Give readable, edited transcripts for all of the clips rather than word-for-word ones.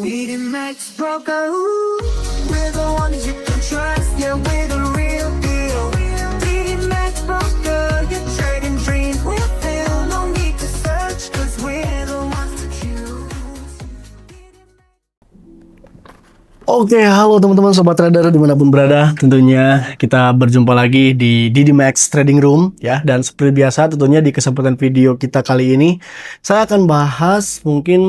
Meeting Max Broker, we're the ones you can trust, yeah, we're the real deal. Meeting Max Broker, your trading dreams will fill. No need to search, cause we're the ones to choose. Oke, halo teman-teman sobat trader dimanapun berada. Tentunya kita berjumpa lagi di DDMax Trading Room ya. Dan seperti biasa tentunya di kesempatan video kita kali ini saya akan bahas mungkin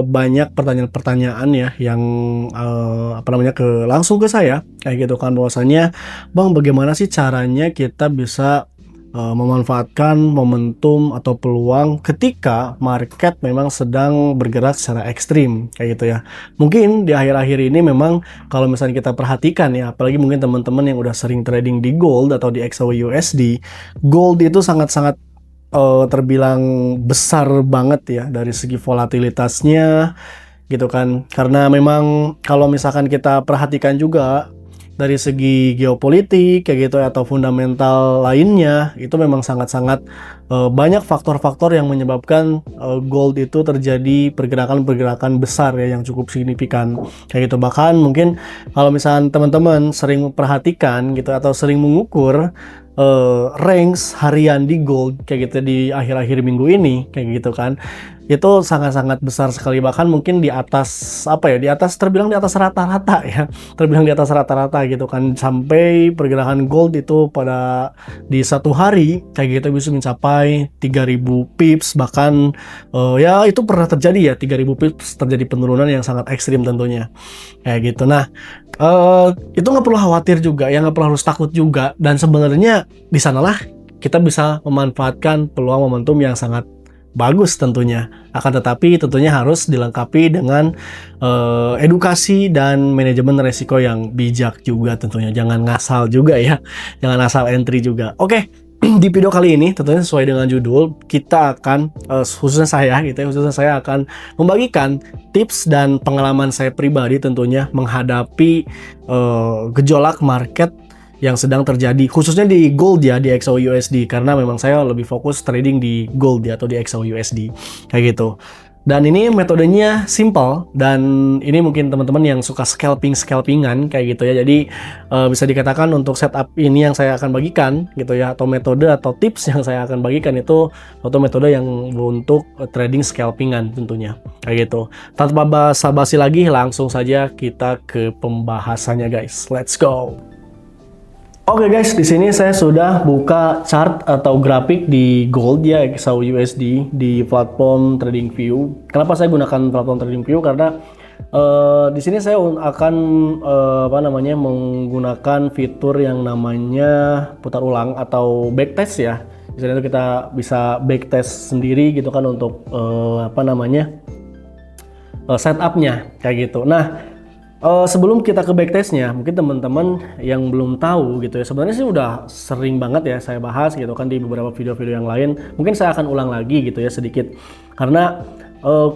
banyak pertanyaan-pertanyaan ya yang langsung ke saya kayak gitu kan, bahwasanya Bang, bagaimana sih caranya kita bisa memanfaatkan momentum atau peluang ketika market memang sedang bergerak secara ekstrim kayak gitu ya. Mungkin di akhir-akhir ini memang kalau misalnya kita perhatikan ya, apalagi mungkin teman-teman yang udah sering trading di gold atau di XAUUSD, gold itu sangat-sangat terbilang besar banget ya dari segi volatilitasnya gitu kan. Karena memang kalau misalkan kita perhatikan juga dari segi geopolitik kayak gitu ya, atau fundamental lainnya, itu memang sangat-sangat banyak faktor-faktor yang menyebabkan gold itu terjadi pergerakan-pergerakan besar ya yang cukup signifikan kayak gitu. Bahkan mungkin kalau misalnya teman-teman sering memperhatikan gitu atau sering mengukur range harian di gold kayak gitu di akhir-akhir minggu ini kayak gitu kan, itu sangat-sangat besar sekali, bahkan mungkin di atas terbilang di atas rata-rata ya, terbilang di atas rata-rata gitu kan, sampai pergerakan gold itu pada di satu hari kayak gitu bisa mencapai 3000 pips, bahkan ya itu pernah terjadi ya, 3000 pips terjadi penurunan yang sangat ekstrim tentunya kayak gitu. Nah, itu nggak perlu khawatir juga ya, nggak perlu harus takut juga, dan sebenarnya di sanalah kita bisa memanfaatkan peluang momentum yang sangat bagus tentunya. Akan tetapi tentunya harus dilengkapi dengan edukasi dan manajemen resiko yang bijak juga tentunya. Jangan ngasal juga ya, jangan asal entry juga. Oke, di video kali ini tentunya sesuai dengan judul, kita akan khususnya saya akan membagikan tips dan pengalaman saya pribadi tentunya menghadapi gejolak market yang sedang terjadi khususnya di gold ya, di XAUUSD, karena memang saya lebih fokus trading di gold ya, atau di XAUUSD kayak gitu. Dan ini metodenya simple, dan ini mungkin teman-teman yang suka scalpingan kayak gitu ya. Jadi bisa dikatakan untuk setup ini yang saya akan bagikan gitu ya, atau metode atau tips yang saya akan bagikan itu atau metode yang untuk trading scalpingan tentunya kayak gitu. Tanpa basa-basi lagi, langsung saja kita ke pembahasannya guys. Let's go. Oke guys, di sini saya sudah buka chart atau grafik di gold ya, XAUUSD di platform TradingView. Kenapa saya gunakan platform TradingView? Karena di sini saya akan menggunakan fitur yang namanya putar ulang atau backtest ya. Di sini itu kita bisa backtest sendiri gitu kan untuk setupnya kayak gitu. Nah, sebelum kita ke backtestnya, mungkin teman-teman yang belum tahu gitu ya, sebenarnya sih udah sering banget ya saya bahas gitu kan di beberapa video-video yang lain. Mungkin saya akan ulang lagi gitu ya sedikit, karena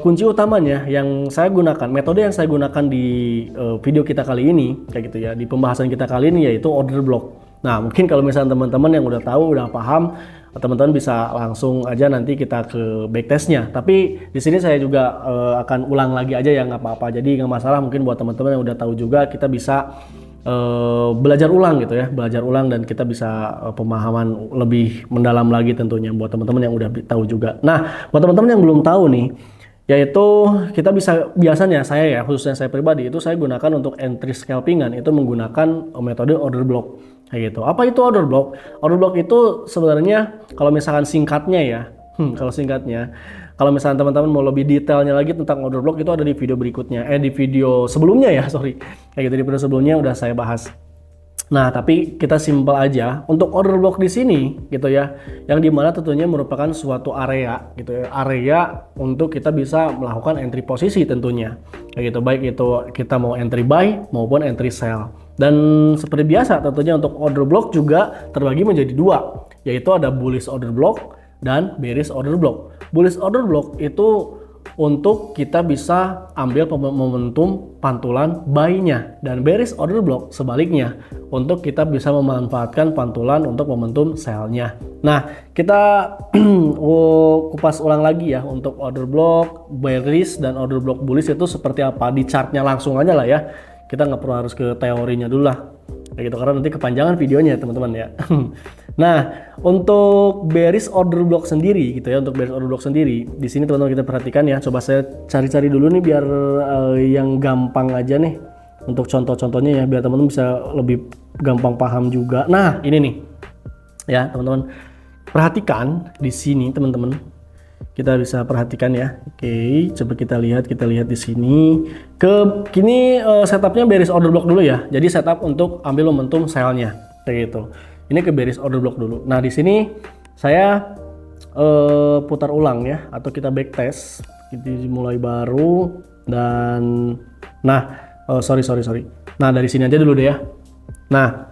kunci utamanya yang saya gunakan, metode yang saya gunakan di video kita kali ini kayak gitu ya, di pembahasan kita kali ini, yaitu order block. Nah, mungkin kalau misalnya teman-teman yang udah tahu, udah paham, teman-teman bisa langsung aja nanti kita ke backtestnya. Tapi di sini saya juga akan ulang lagi aja ya, nggak apa-apa. Jadi nggak masalah, mungkin buat teman-teman yang udah tahu juga, kita bisa belajar ulang gitu ya, belajar ulang, dan kita bisa pemahaman lebih mendalam lagi tentunya buat teman-teman yang udah tahu juga. Nah, buat teman-teman yang belum tahu nih, yaitu kita bisa, biasanya saya ya, khususnya saya pribadi, itu saya gunakan untuk entry scalpingan itu menggunakan metode order block kayak gitu. Apa itu order block? Order block itu sebenarnya kalau misalkan singkatnya ya, kalau misalnya teman-teman mau lebih detailnya lagi tentang order block, itu ada di video berikutnya, di video sebelumnya ya, kayak gitu, di video sebelumnya udah saya bahas. Nah, tapi kita simpel aja untuk order block di sini gitu ya, yang dimana tentunya merupakan suatu area gitu ya, area untuk kita bisa melakukan entry posisi tentunya kayak gitu, baik itu kita mau entry buy maupun entry sell. Dan seperti biasa tentunya untuk order block juga terbagi menjadi dua, yaitu ada bullish order block dan bearish order block. Bullish order block itu untuk kita bisa ambil momentum pantulan buy-nya, dan bearish order block sebaliknya untuk kita bisa memanfaatkan pantulan untuk momentum sell-nya. Nah, kita kupas ulang lagi ya untuk order block bearish dan order block bullish itu seperti apa di chartnya langsung aja lah ya. Kita nggak perlu harus ke teorinya dulu lah kayak gitu, karena nanti kepanjangan videonya teman-teman ya. Nah, untuk bearish order block sendiri gitu ya, untuk bearish order block sendiri di sini teman-teman kita perhatikan ya. Coba saya cari-cari dulu nih biar yang gampang aja nih untuk contoh-contohnya ya, biar teman-teman bisa lebih gampang paham juga. Nah, ini nih ya teman-teman, perhatikan di sini teman-teman, kita bisa perhatikan ya. Oke, coba kita lihat di sini. Kini setupnya bearish order block dulu ya. Jadi setup untuk ambil momentum sell-nya kayak gitu. Ini ke bearish order block dulu. Nah, di sini saya putar ulang ya, atau kita backtest. Kita mulai baru dan sorry. Nah, dari sini aja dulu deh ya. Nah,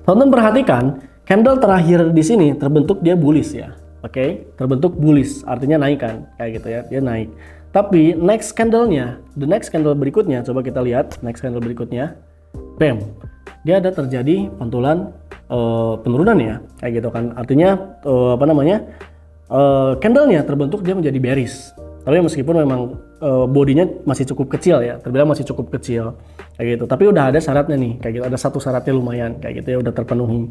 teman-teman perhatikan candle terakhir di sini terbentuk dia bullish ya. Oke, terbentuk bullish, artinya naik kan, kayak gitu ya, dia naik. Tapi next candle-nya, the next candle berikutnya, coba kita lihat next candle berikutnya, bam, dia ada terjadi pantulan penurunan ya, kayak gitu kan. Artinya candle-nya terbentuk dia menjadi bearish. Tapi meskipun memang bodinya masih cukup kecil ya, terbilang masih cukup kecil, kayak gitu. Tapi udah ada syaratnya nih, kayak gitu. Ada satu syaratnya lumayan, kayak gitu ya, udah terpenuhi,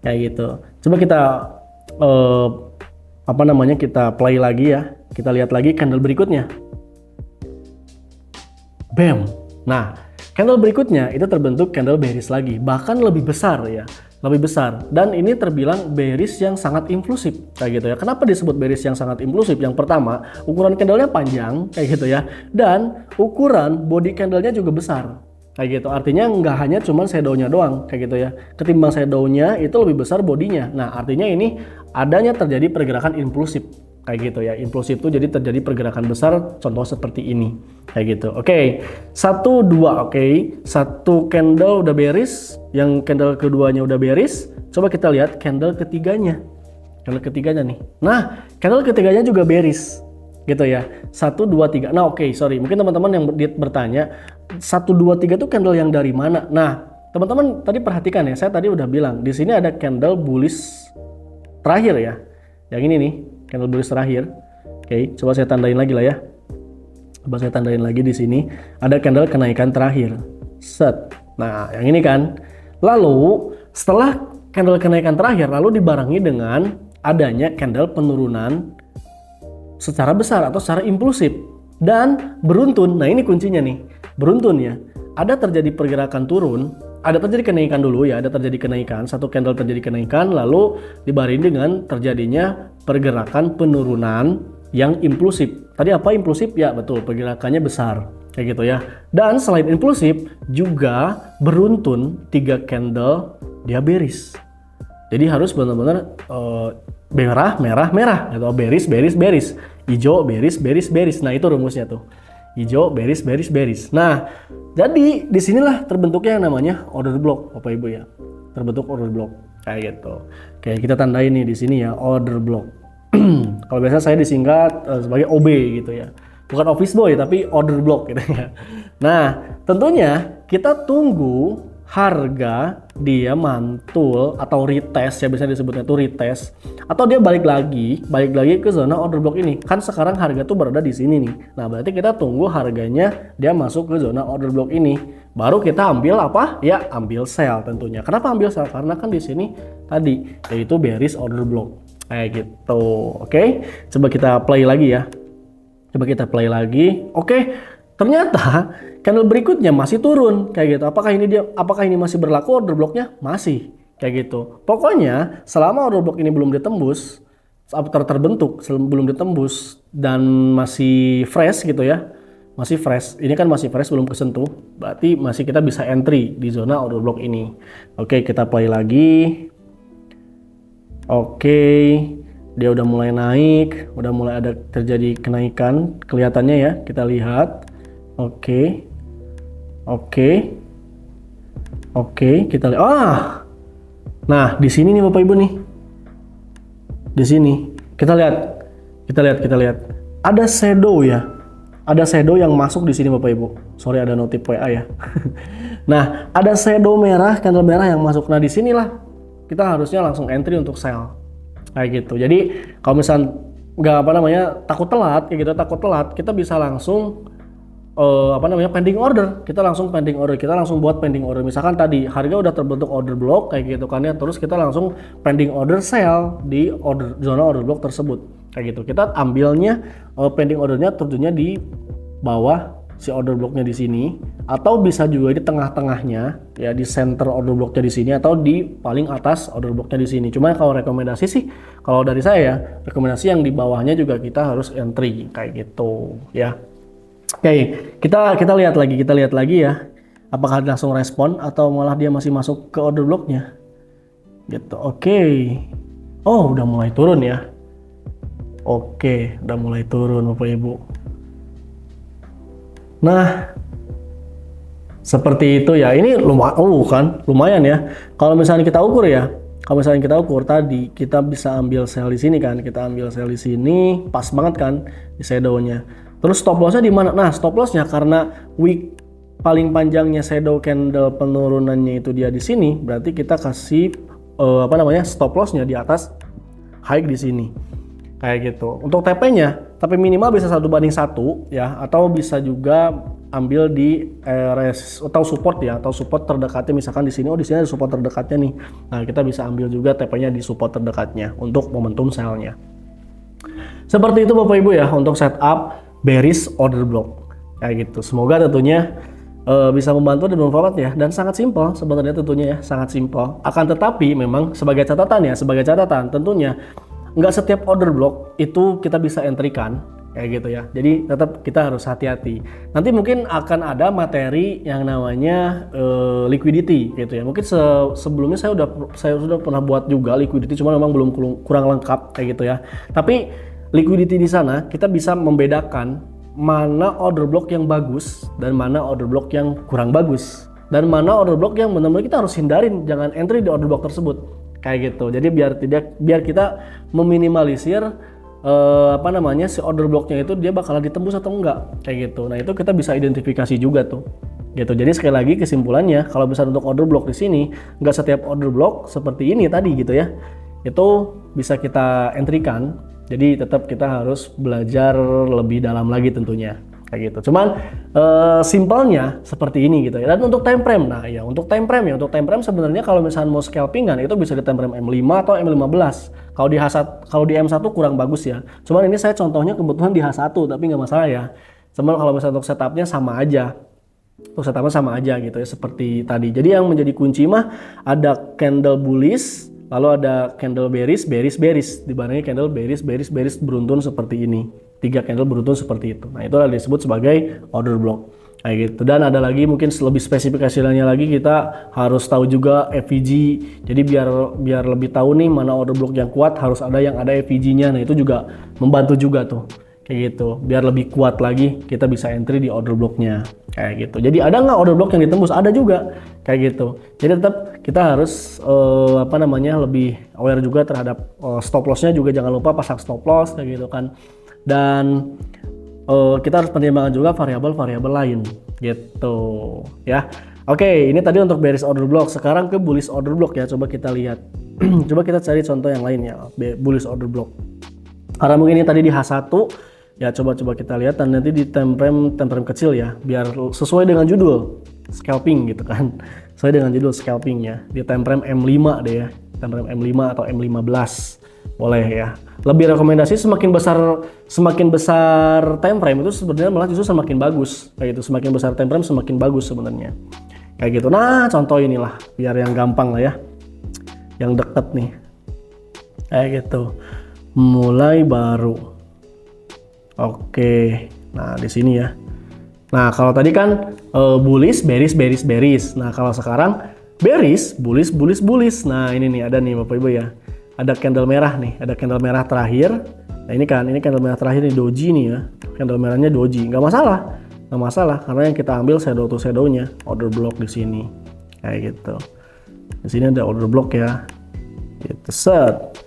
kayak gitu. Coba kita kita play lagi ya, kita lihat lagi candle berikutnya, bam. Nah, candle berikutnya itu terbentuk candle bearish lagi, bahkan lebih besar ya, lebih besar, dan ini terbilang bearish yang sangat impulsif kayak gitu ya. Kenapa disebut bearish yang sangat impulsif? Yang pertama, ukuran candlenya panjang kayak gitu ya, dan ukuran body candlenya juga besar kayak gitu. Artinya nggak hanya cuman shadow-nya doang kayak gitu ya, ketimbang shadow-nya itu lebih besar bodinya. Nah, artinya ini adanya terjadi pergerakan impulsif kayak gitu ya. Impulsif itu jadi terjadi pergerakan besar, contoh seperti ini kayak gitu. Oke, 1, 2, oke. Satu candle udah bearish, yang candle keduanya udah bearish. Coba kita lihat candle ketiganya. Candle ketiganya nih. Nah, candle ketiganya juga bearish gitu ya. 1, 2, 3. Nah, oke, sorry. Mungkin teman-teman yang bertanya, 1, 2, 3 itu candle yang dari mana? Nah, teman-teman tadi perhatikan ya, saya tadi udah bilang di sini ada candle bullish terakhir ya. Yang ini nih, candle bullish terakhir. Oke, coba saya tandain lagi lah ya. Coba saya tandain lagi di sini. Ada candle kenaikan terakhir. Set. Nah, yang ini kan. Lalu, setelah candle kenaikan terakhir, lalu dibarengi dengan adanya candle penurunan secara besar atau secara impulsif dan beruntun. Nah, ini kuncinya nih, beruntun ya. Ada terjadi pergerakan turun, ada terjadi kenaikan dulu ya, ada terjadi kenaikan, satu candle terjadi kenaikan, lalu dibarengi dengan terjadinya pergerakan penurunan yang impulsif. Tadi apa impulsif? Ya betul, pergerakannya besar kayak gitu ya. Dan selain impulsif juga beruntun, 3 candle dia bearish. Jadi harus benar-benar merah, merah, merah, atau bearish, bearish, bearish, hijau, bearish, bearish, bearish. Nah, itu rumusnya tuh, hijau, bearish, bearish, bearish. Nah, jadi disinilah terbentuknya yang namanya order block, Bapak Ibu ya. Terbentuk order block kayak gitu. Oke, kita tandain nih di sini ya, order block. Kalau biasa saya disingkat sebagai OB gitu ya. Bukan office boy tapi order block gitu ya. Nah, tentunya kita tunggu harga dia mantul atau retest ya, biasanya disebutnya itu retest, atau dia balik lagi ke zona order block ini. Kan sekarang harga tuh berada di sini nih. Nah, berarti kita tunggu harganya dia masuk ke zona order block ini. Baru kita ambil apa? Ya, ambil sell tentunya. Kenapa ambil sell? Karena kan di sini tadi yaitu bearish order block. Kayak gitu. Oke. Coba kita play lagi ya. Coba kita play lagi. Oke. Ternyata candle berikutnya masih turun kayak gitu. Apakah ini masih berlaku order blocknya? Masih kayak gitu. Pokoknya selama order block ini belum ditembus, terbentuk belum ditembus dan masih fresh gitu ya. Masih fresh. Ini kan masih fresh, belum kesentuh. Berarti masih kita bisa entry di zona order block ini. Oke, kita play lagi. Oke. Dia udah mulai naik, udah mulai ada terjadi kenaikan kelihatannya ya. Kita lihat. Oke, kita lihat. Nah di sini nih Bapak Ibu nih, di sini kita lihat. ada shadow ya. Ada shadow yang masuk di sini Bapak Ibu. Sorry ada notif WA ya. Nah, ada shadow merah, candle merah yang masuk. Nah, di sinilah kita harusnya langsung entry untuk sell. Kayak gitu. Jadi, kalau misal nggak takut telat kayak gitu, kita bisa langsung pending order. Kita langsung pending order. Kita langsung buat pending order. Misalkan tadi harga udah terbentuk order block kayak gitu kan ya. Terus kita langsung pending order sell di zona order block tersebut. Kayak gitu. Kita ambilnya pending ordernya tentunya di bawah si order blocknya di sini, atau bisa juga di tengah-tengahnya ya, di center order blocknya di sini, atau di paling atas order blocknya di sini. Cuma kalau rekomendasi sih, kalau dari saya rekomendasi yang di bawahnya juga kita harus entry kayak gitu ya. Oke, kita lihat lagi ya, apakah langsung respon atau malah dia masih masuk ke order blocknya gitu. Oke. Oh, udah mulai turun ya. Oke, udah mulai turun Bapak Ibu. Nah, seperti itu ya. Ini lumayan ya. Kalau misalnya kita ukur tadi, kita bisa ambil sell di sini kan. Kita ambil sell di sini, pas banget kan di shadownya. Terus stop lossnya di mana? Nah, stop lossnya karena wick paling panjangnya shadow candle penurunannya itu dia di sini, berarti kita kasih stop lossnya di atas high di sini. Kayak gitu. Untuk TP-nya, TP minimal bisa 1:1 ya, atau bisa juga ambil di atau support ya, atau support terdekatnya. Misalkan di sini, di sini ada support terdekatnya nih. Nah, kita bisa ambil juga TP-nya di support terdekatnya untuk momentum sell-nya. Seperti itu Bapak Ibu ya untuk setup bearish order block. Kayak gitu. Semoga tentunya bisa membantu dan bermanfaat ya, dan sangat simpel sebenarnya tentunya ya, sangat simpel. Akan tetapi memang sebagai catatan tentunya nggak setiap order block itu kita bisa entry-kan kayak gitu ya. Jadi tetap kita harus hati-hati. Nanti mungkin akan ada materi yang namanya liquidity gitu ya. Mungkin sebelumnya saya sudah pernah buat juga liquidity, cuma memang belum kurang lengkap kayak gitu ya. Tapi liquidity di sana kita bisa membedakan mana order block yang bagus dan mana order block yang kurang bagus, dan mana order block yang benar-benar kita harus hindarin, jangan entry di order block tersebut. Kayak gitu. Jadi biar kita meminimalisir si order blocknya itu dia bakalan ditembus atau enggak kayak gitu. Nah, itu kita bisa identifikasi juga tuh. Gitu. Jadi sekali lagi kesimpulannya, kalau bisa untuk order block di sini, enggak setiap order block seperti ini tadi gitu ya. Itu bisa kita entry-kan. Jadi tetap kita harus belajar lebih dalam lagi tentunya. Kayak gitu. Cuman simpelnya seperti ini gitu ya. Dan untuk time frame, untuk time frame sebenarnya kalau misalnya mau scalpingan itu bisa di time frame M5 atau M15. Kalau di M1 kurang bagus ya. Cuman ini saya contohnya kebetulan di H1, tapi nggak masalah ya. Cuman kalau misalnya untuk setupnya sama aja. Untuk setupnya sama aja gitu ya, seperti tadi. Jadi yang menjadi kunci mah ada candle bullish, lalu ada candle bearish, dibandingin candle bearish beruntun seperti ini. 3 candle beruntun seperti itu. Nah, itulah disebut sebagai order block. Kayak gitu. Dan ada lagi mungkin lebih spesifikasinya lagi, kita harus tahu juga FVG. Jadi biar lebih tahu nih mana order block yang kuat, harus ada yang ada FVG-nya. Nah, itu juga membantu juga tuh. Kayak gitu. Biar lebih kuat lagi kita bisa entry di order blocknya. Kayak gitu. Jadi ada nggak order block yang ditembus? Ada juga. Kayak gitu. Jadi tetap kita harus lebih aware juga terhadap stop loss-nya juga, jangan lupa pasang stop loss kayak gitu kan. Dan kita harus pertimbangkan juga variabel-variabel lain gitu ya. Oke, ini tadi untuk bearish order block. Sekarang ke bullish order block ya, coba kita lihat. Coba kita cari contoh yang lain ya, bullish order block. Karena mungkin ini tadi di H1 ya, coba kita lihat, dan nanti di time frame kecil ya, biar sesuai dengan judul scalping gitu kan. Sesuai dengan judul scalpingnya di time frame M5 deh ya, time frame M5 atau M15 boleh ya. Lebih rekomendasi semakin besar time frame itu sebenarnya malah justru semakin bagus kayak gitu. Semakin besar time frame semakin bagus sebenarnya kayak gitu. Nah, contoh inilah biar yang gampang lah ya, yang deket nih kayak gitu, mulai baru. Oke, nah di sini ya. Nah, kalau tadi kan bullish bearish. Nah, kalau sekarang bearish bullish. Nah, ini nih ada nih Bapak Ibu ya. Ada candle merah nih, ada candle merah terakhir. Nah, ini candle merah terakhir nih, doji nih ya. Candle merahnya doji, nggak masalah karena yang kita ambil shadow to shadow-nya, order block di sini. Kayak gitu. Di sini ada order block ya. Gitu, set.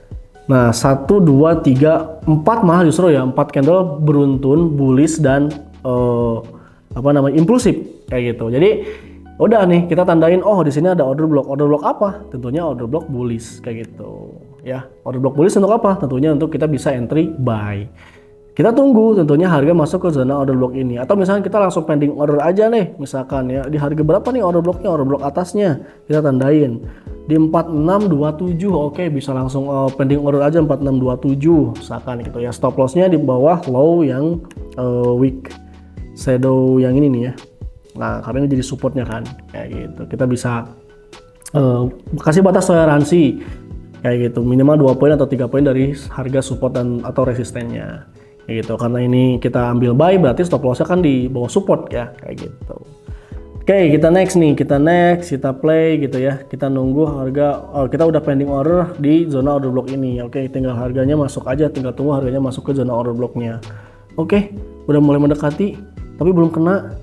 Nah, 1, 2, 3, 4 malah justru ya, 4 candle beruntun, bullish dan impulsif kayak gitu. Jadi udah nih kita tandain, oh di sini ada order block. Order block apa? Tentunya order block bullish kayak gitu. Ya, order block bullish untuk apa? Tentunya untuk kita bisa entry buy. Kita tunggu tentunya harga masuk ke zona order block ini, atau misalnya kita langsung pending order aja nih, misalkan ya di harga berapa nih order blocknya, order block atasnya kita tandain di 4627. Oke, bisa langsung pending order aja 4627 misalkan gitu ya. Stop lossnya di bawah low yang weak shadow yang ini nih ya. Nah, karena ini jadi supportnya kan kayak gitu, kita bisa kasih batas toleransi kayak gitu, minimal 2 poin atau 3 poin dari harga support dan atau resistennya kayak gitu. Karena ini kita ambil buy, berarti stop lossnya kan di bawah support ya kayak gitu. Oke, kita next, kita play gitu ya. Kita nunggu harga, kita udah pending order di zona order block ini. Oke, tinggal harganya masuk aja, tinggal tunggu harganya masuk ke zona order blocknya. Oke, udah mulai mendekati, tapi belum kena.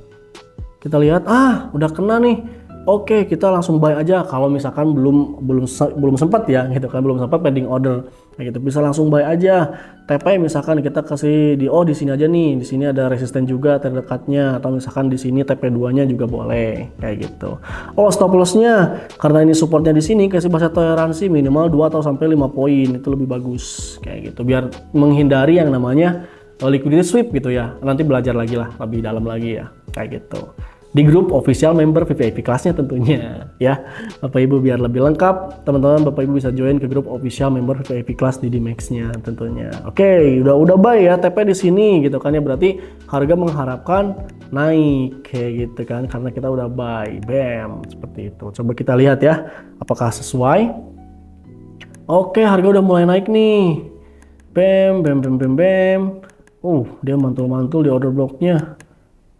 Kita lihat, udah kena nih. Oke, kita langsung buy aja. Kalau misalkan belum sempat ya, gitu kan, belum sempat pending order, kayak gitu, bisa langsung buy aja. TP misalkan kita kasih di sini aja nih, di sini ada resisten juga terdekatnya, atau misalkan di sini TP2-nya juga boleh, kayak gitu. Stop loss-nya karena ini supportnya di sini, kasih batas toleransi minimal 2 atau sampai 5 poin, itu lebih bagus, kayak gitu, biar menghindari yang namanya liquidity sweep gitu ya. Nanti belajar lagi lah, lebih dalam lagi ya, kayak gitu. Di grup official member VIP kelasnya tentunya ya Bapak Ibu, biar lebih lengkap teman-teman, Bapak Ibu bisa join ke grup official member VIP kelas di Max-nya tentunya. Oke, udah buy ya TP di sini gitu kan ya, berarti harga mengharapkan naik kayak gitu kan, karena kita udah buy, bam, seperti itu. Coba kita lihat ya apakah sesuai. Oke, harga udah mulai naik nih, bam. Dia mantul-mantul di order blocknya,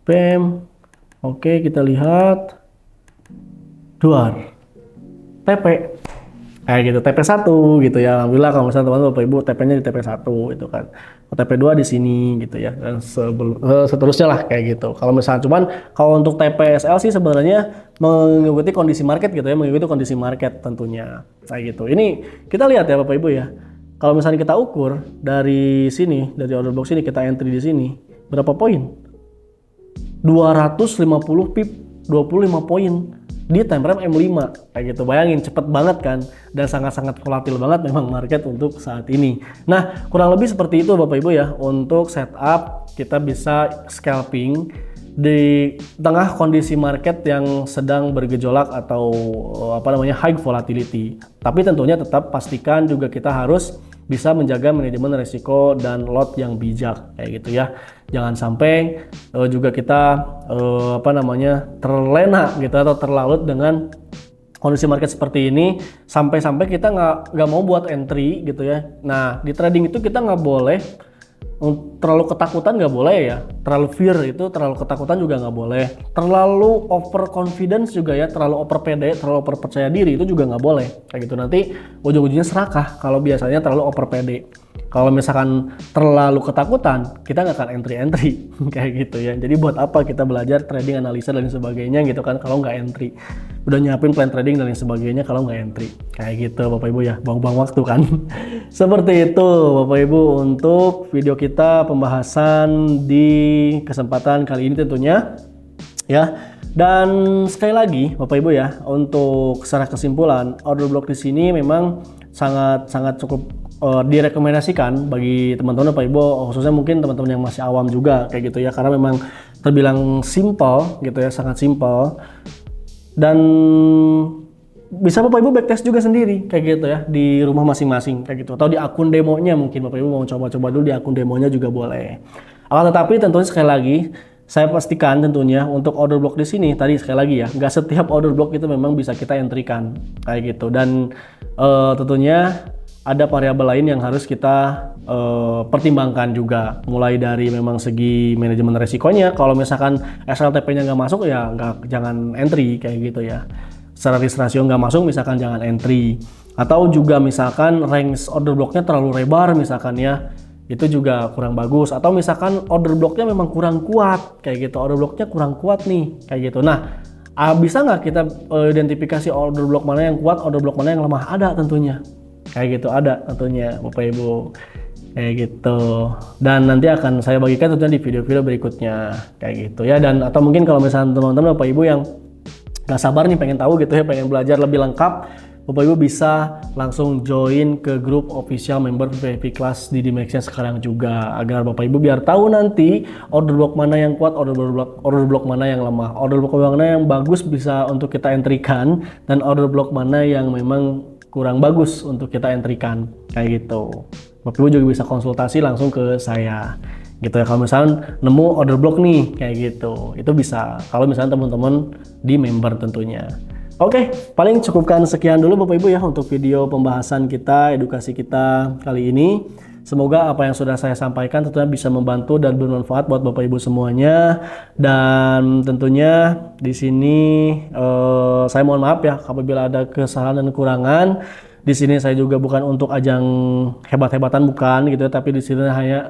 bam. Oke, kita lihat duar TP kayak gitu, TP1 gitu ya. Alhamdulillah kalau misalnya teman-teman Bapak Ibu TP-nya di TP1 itu kan, TP2 di sini gitu ya, dan seterusnya lah kayak gitu. Kalau misalnya kalau untuk TPSL sih sebenarnya mengikuti kondisi market gitu ya, mengikuti kondisi market tentunya kayak gitu. Ini kita lihat ya Bapak Ibu ya, kalau misalnya kita ukur dari sini, dari order box ini, kita entry di sini berapa poin? 250 pip, 25 poin di time frame M5 kayak gitu. Bayangin cepet banget kan, dan sangat-sangat volatil banget memang market untuk saat ini. Nah, kurang lebih seperti itu Bapak Ibu ya untuk setup kita bisa scalping di tengah kondisi market yang sedang bergejolak atau high volatility. Tapi tentunya tetap pastikan juga kita harus bisa menjaga manajemen risiko dan lot yang bijak kayak gitu ya. Jangan sampai juga kita terlena gitu atau terlalut dengan kondisi market seperti ini, sampai kita nggak mau buat entry gitu ya. Nah, di trading itu kita nggak boleh terlalu ketakutan, nggak boleh ya, terlalu fear itu, terlalu ketakutan juga nggak boleh, terlalu over confidence juga ya, terlalu over pede, terlalu over percaya diri itu juga nggak boleh kayak gitu. Nanti ujung-ujungnya serakah kalau biasanya terlalu over pede. Kalau misalkan terlalu ketakutan, kita nggak akan entry kayak gitu ya. Jadi buat apa kita belajar trading, analisa dan sebagainya gitu kan kalau nggak entry? Udah nyiapin plan trading dan lain sebagainya kalau nggak entry kayak gitu Bapak Ibu ya, buang-buang waktu kan. Seperti itu Bapak Ibu untuk video kita pembahasan di kesempatan kali ini tentunya ya. Dan sekali lagi Bapak Ibu ya, untuk secara kesimpulan, order block di sini memang sangat cukup direkomendasikan bagi teman-teman Bapak Ibu, khususnya mungkin teman-teman yang masih awam juga kayak gitu ya, karena memang terbilang simple gitu ya, sangat simple, dan bisa Bapak Ibu backtest juga sendiri kayak gitu ya di rumah masing-masing kayak gitu, atau di akun demonya mungkin Bapak Ibu mau coba-coba dulu di akun demonya juga boleh. Akan tetapi tentunya sekali lagi saya pastikan tentunya untuk order block di sini tadi sekali lagi ya, nggak setiap order block itu memang bisa kita entry-kan kayak gitu, dan tentunya ada variabel lain yang harus kita pertimbangkan juga, mulai dari memang segi manajemen resikonya. Kalau misalkan SLTP-nya nggak masuk ya jangan entry kayak gitu ya. Secara risk ratio nggak masuk misalkan jangan entry, atau juga misalkan range order blocknya terlalu lebar misalkan ya, itu juga kurang bagus. Atau misalkan order blocknya memang kurang kuat kayak gitu, order blocknya kurang kuat nih kayak gitu. Nah, bisa nggak kita identifikasi order block mana yang kuat, order block mana yang lemah? Ada tentunya kayak gitu ada tentunya Bapak Ibu kayak gitu. Dan nanti akan saya bagikan tentunya di video-video berikutnya kayak gitu ya. Dan atau mungkin kalau misalnya teman-teman Bapak Ibu yang gak sabar nih pengen tahu gitu ya, pengen belajar lebih lengkap, Bapak Ibu bisa langsung join ke grup official member VIP kelas di Dimaxian sekarang juga, agar Bapak Ibu biar tahu nanti order block mana yang kuat, order block mana yang lemah, order block mana yang bagus bisa untuk kita entrikan, dan order block mana yang memang kurang bagus untuk kita entrikan kayak gitu. Bapak Ibu juga bisa konsultasi langsung ke saya gitu ya, kalau misalnya nemu order block nih kayak gitu, itu bisa kalau misalnya teman-teman di member tentunya. Oke, paling cukupkan sekian dulu Bapak Ibu ya untuk video pembahasan kita, edukasi kita kali ini. Semoga apa yang sudah saya sampaikan tentunya bisa membantu dan bermanfaat buat Bapak Ibu semuanya. Dan tentunya di sini saya mohon maaf ya apabila ada kesalahan dan kekurangan. Di sini saya juga bukan untuk ajang hebat-hebatan, bukan gitu ya, tapi di sini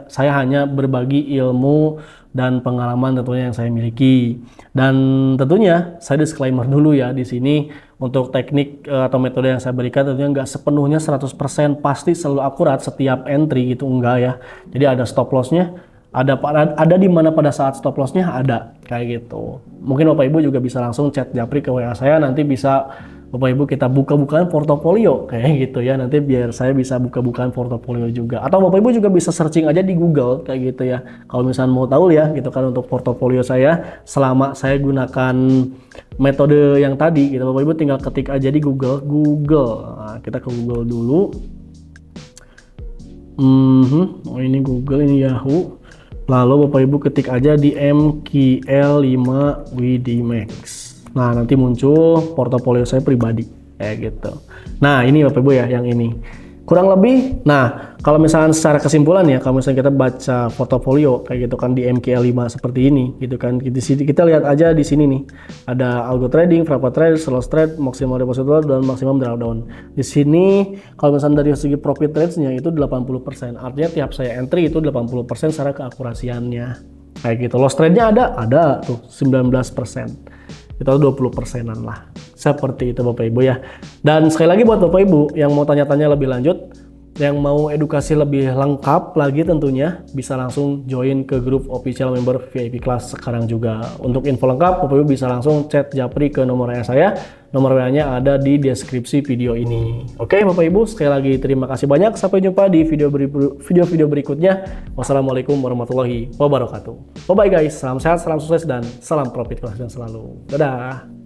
saya hanya berbagi ilmu dan pengalaman tentunya yang saya miliki. Dan tentunya saya disclaimer dulu ya di sini untuk teknik atau metode yang saya berikan tentunya nggak sepenuhnya 100% pasti selalu akurat setiap entry gitu, enggak ya. Jadi ada stop lossnya, ada di mana pada saat stop lossnya ada kayak gitu. Mungkin Bapak Ibu juga bisa langsung chat Japri ke WA saya, nanti bisa Bapak Ibu kita buka-bukaan portofolio kayak gitu ya, nanti biar saya bisa buka-bukaan portofolio juga. Atau Bapak Ibu juga bisa searching aja di Google kayak gitu ya, kalau misalnya mau tahu ya gitu kan untuk portofolio saya selama saya gunakan metode yang tadi gitu. Bapak Ibu tinggal ketik aja di Google. Nah, kita ke Google dulu. Oh ini Google, ini Yahoo. Lalu Bapak Ibu ketik aja di MQL5 Widimax. Nah, nanti muncul portofolio saya pribadi kayak gitu. Nah, ini Bapak Ibu ya yang ini. Kurang lebih, nah kalau misalnya secara kesimpulan ya, kalau misalnya kita baca portofolio kayak gitu kan di MQL5 seperti ini gitu kan. Di sini kita lihat aja di sini nih. Ada algo trading, frapa trade, slow trade, maksimal deposit loss dan maksimum drawdown. Di sini kalau misalnya dari segi profit trades-nya itu 80%. Artinya tiap saya entry itu 80% secara keakurasiannya. Kayak gitu. Loss trade-nya ada tuh 19%. Itu 20%-an lah. Seperti itu Bapak Ibu ya. Dan sekali lagi buat Bapak Ibu yang mau tanya-tanya lebih lanjut, yang mau edukasi lebih lengkap lagi tentunya, bisa langsung join ke grup official member VIP kelas sekarang juga. Untuk info lengkap, Bapak Ibu bisa langsung chat Japri ke nomor WA saya. Nomor WA-nya ada di deskripsi video ini. Oke Bapak Ibu, sekali lagi terima kasih banyak. Sampai jumpa di video-video berikutnya. Wassalamualaikum warahmatullahi wabarakatuh. Bye-bye guys, salam sehat, salam sukses, dan salam profit selalu. Dadah!